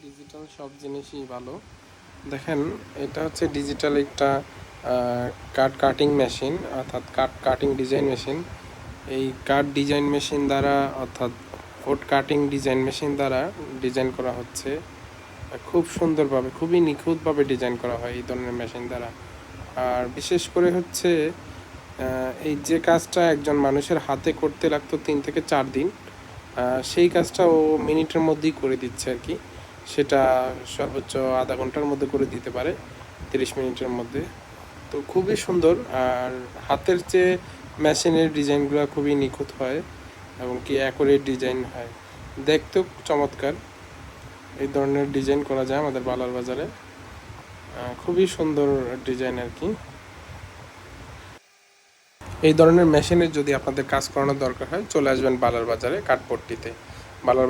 Digital সব জিনিসই ভালো। দেখেন, এটা হচ্ছে ডিজিটাল একটা কার্ড কাটিং মেশিন, অর্থাৎ কার্ড কাটিং ডিজাইন মেশিন। এই কার্ড ডিজাইন মেশিন দ্বারা, অর্থাৎ কোড কাটিং ডিজাইন মেশিন দ্বারা ডিজাইন করা হচ্ছে। খুব সুন্দরভাবে, খুবই নিখুঁতভাবে ডিজাইন করা হয় এই ধরনের মেশিন দ্বারা। আর বিশেষ করে হচ্ছে এই যে কাজটা একজন মানুষের হাতে করতে লাগতো 3 থেকে 4 দিন, সেই কাজটা ও মিনিটের মধ্যেই করে দিচ্ছে আর কি। সেটা সর্বোচ্চ আধা ঘন্টার মধ্যে করে দিতে পারে, 30 মিনিটের মধ্যে। তো খুবই সুন্দর। আর হাতের চেয়ে মেশিনের ডিজাইনগুলো খুবই নিখুঁত হয় এবং কি অ্যাকুরেট ডিজাইন হয়, দেখতেও চমৎকার। এই ধরনের ডিজাইন করা যায় আমাদের বালার বাজারে। খুবই সুন্দর ডিজাইন আর কি। এই ধরনের মেশিনের যদি আপনাদের কাজ করানোর দরকার হয়, চলে আসবেন বালার বাজারে কাঠপট্টিতে। বালার